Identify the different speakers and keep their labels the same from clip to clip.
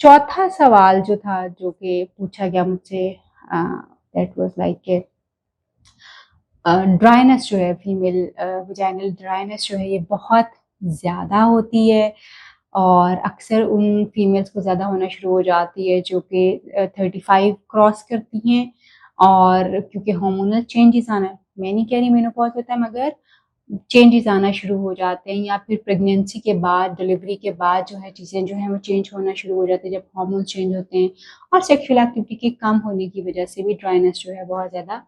Speaker 1: चौथा सवाल जो था, जो कि पूछा गया मुझसे, दैट वाज़ लाइक ड्राइनेस जो है, फीमेल वजाइनल ड्राइनेस जो है, ये बहुत ज़्यादा होती है और अक्सर उन फीमेल्स को ज़्यादा होना शुरू हो जाती है जो कि 35 क्रॉस करती हैं। और क्योंकि हार्मोनल चेंजेस आना, मैं नहीं कह रही मेनोपॉज होता है, मगर चेंजेस आना शुरू हो जाते हैं, या फिर प्रेगनेंसी के बाद, डिलीवरी के बाद जो है चीज़ें जो हैं वो चेंज होना शुरू हो जाती है, जब हार्मोन चेंज होते हैं। और सेक्सुअल एक्टिविटी के कम होने की वजह से भी ड्राइनेस जो है बहुत ज़्यादा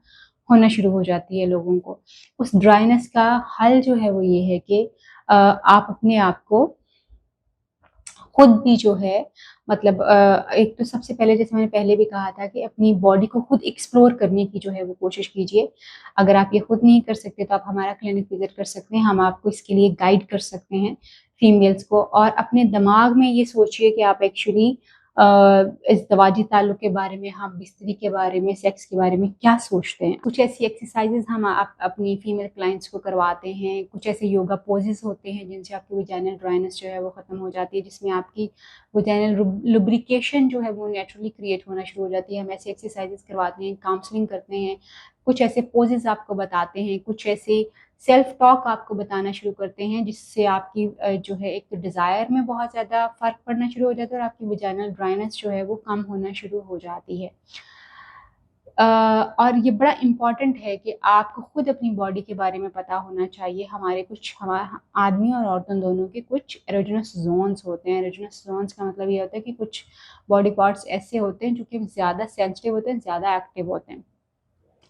Speaker 1: होना शुरू हो जाती है लोगों को। उस ड्राइनेस का हल जो है वो ये है कि आप अपने आप को खुद भी जो है, मतलब एक तो सबसे पहले, जैसे मैंने पहले भी कहा था, कि अपनी बॉडी को खुद एक्सप्लोर करने की जो है वो कोशिश कीजिए। अगर आप ये खुद नहीं कर सकते तो आप हमारा क्लिनिक विजिट कर सकते हैं, हम आपको इसके लिए गाइड कर सकते हैं फीमेल्स को। और अपने दिमाग में ये सोचिए कि आप एक्चुअली इस दवाजी ताल्लुक के बारे में, हम बिस्तरी के बारे में, सेक्स के बारे में क्या सोचते हैं। कुछ ऐसी एक्सरसाइजेज हम अपनी फीमेल क्लाइंट्स को करवाते हैं, कुछ ऐसे योगा पोजेस होते हैं जिनसे आपकी वजाइनल ड्राइनेस जो है वो ख़त्म हो जाती है, जिसमें आपकी वजाइनल लुब्रिकेशन जो है वो नेचुरली क्रिएट होना शुरू हो जाती है। हम ऐसे एक्सरसाइजेज करवाते हैं, काउंसलिंग करते हैं, कुछ ऐसे पोजेस आपको बताते हैं, कुछ ऐसे सेल्फ टॉक आपको बताना शुरू करते हैं, जिससे आपकी जो है एक तो डिज़ायर में बहुत ज़्यादा फ़र्क पड़ना शुरू हो जाता है और आपकी वजाइनल ड्राइनेस जो है वो कम होना शुरू हो जाती है। और ये बड़ा इम्पॉर्टेंट है कि आपको खुद अपनी बॉडी के बारे में पता होना चाहिए। हमारे कुछ आदमी और औरतों दोनों के कुछ एरोजेनस ज़ोन्स होते हैं। एरोजेनस ज़ोन्स का मतलब ये होता है कि कुछ बॉडी पार्ट्स ऐसे होते हैं जो कि ज़्यादा सेंसिटिव होते हैं, ज़्यादा एक्टिव होते हैं।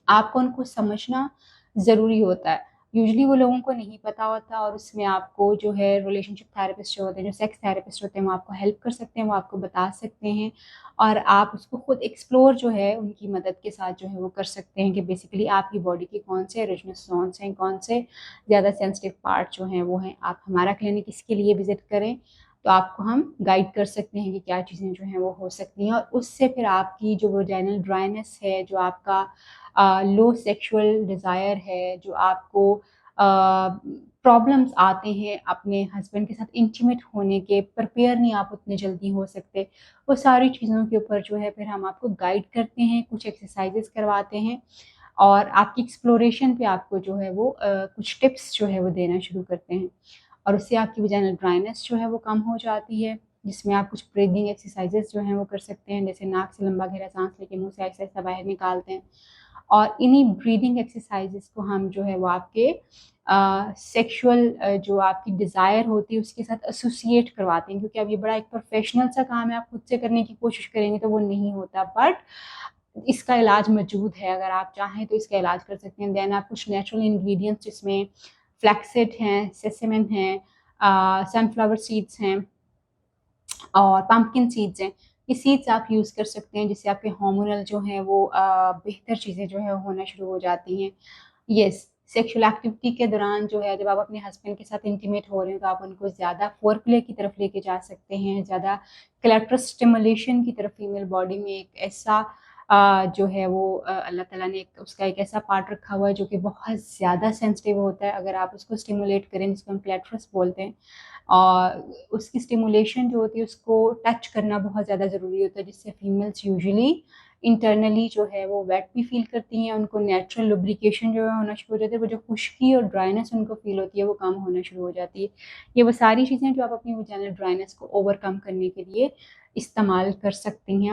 Speaker 1: आपको उनको समझना ज़रूरी होता है। यूजुअली वो लोगों को नहीं पता होता, और उसमें आपको जो है रिलेशनशिप थेरेपिस्ट जो होते हैं, जो सेक्स थेरेपिस्ट होते हैं, वो आपको हेल्प कर सकते हैं, वो आपको बता सकते हैं। और आप उसको खुद एक्सप्लोर जो है उनकी मदद के साथ जो है वो कर सकते हैं कि बेसिकली आपकी बॉडी के कौन से एरोजेनस ज़ोन्स हैं, कौन से ज़्यादा सेंसिटिव पार्ट जो हैं वो हैं। आप हमारा क्लिनिक इसके लिए विज़िट करें, तो आपको हम गाइड कर सकते हैं कि क्या चीज़ें जो हैं वो हो सकती हैं, और उससे फिर आपकी जो वजाइनल ड्राइनेस है, जो आपका लो सेक्सुअल डिज़ायर है, जो आपको प्रॉब्लम्स आते हैं अपने हस्बैंड के साथ इंटीमेट होने के, प्रिपेयर नहीं आप उतने जल्दी हो सकते, वो सारी चीज़ों के ऊपर जो है फिर हम आपको गाइड करते हैं, कुछ एक्सरसाइजेस करवाते हैं, और आपकी एक्सप्लोरेशन पे आपको जो है वो कुछ टिप्स जो है वो देना शुरू करते हैं। और उससे आपकी वजाइनल ड्राइनेस जो है वो कम हो जाती है, जिसमें आप कुछ ब्रीदिंग एक्सरसाइजेस जो हैं वो कर सकते हैं, जैसे नाक से लंबा गहरा सांस लेके मुँह से आहिस्ता-आहिस्ता बाहर निकालते हैं। और इन्हीं ब्रीदिंग एक्सरसाइजेस को हम जो है वो आपके सेक्सुअल जो आपकी डिज़ायर होती है उसके साथ एसोसिएट करवाते हैं, क्योंकि अब ये बड़ा एक प्रोफेशनल सा काम है, आप खुद से करने की कोशिश करेंगे तो वो नहीं होता, बट इसका इलाज मौजूद है। अगर आप चाहें तो इसका इलाज कर सकते हैं। देन आप कुछ नेचुरल इंग्रेडिएंट्स, जिसमें फ्लैक्ससीड हैं, सेसमन हैं, सनफ्लावर सीड्स हैं और पम्पकिन सीड्स हैं। ये सीड्स आप यूज़ कर सकते हैं, जिससे आपके हार्मोनल जो हैं वो बेहतर चीज़ें जो है होना शुरू हो जाती हैं। येस, सेक्सुअल एक्टिविटी के दौरान जो है, जब आप अपने हस्बैंड के साथ इंटीमेट हो रहे हो, तो आप उनको ज़्यादा फोरप्ले की तरफ लेके जा सकते हैं, ज़्यादा क्लैटरस स्टिमुलेशन की तरफ। फीमेल बॉडी में एक ऐसा जो है वो अल्लाह ताला ने उसका एक ऐसा पार्ट रखा हुआ है जो कि बहुत ज़्यादा सेंसिटिव होता है। अगर आप उसको स्टिमुलेट करें, जिसको हम क्लैटरस बोलते हैं, और उसकी स्टिमुलेशन जो होती है उसको टच करना बहुत ज़्यादा ज़रूरी होता है, जिससे फीमेल्स यूजुअली इंटरनली जो है वो वेट भी फ़ील करती हैं, उनको नेचुरल लुब्रिकेशन जो है होना शुरू हो जाता है, वो जो खुश्की और ड्राइनेस उनको फ़ील होती है वो कम होना शुरू हो जाती है। ये वो सारी चीज़ें जो आप अपनी वजाइनल ड्राइनेस को ओवरकम करने के लिए इस्तेमाल कर सकती हैं।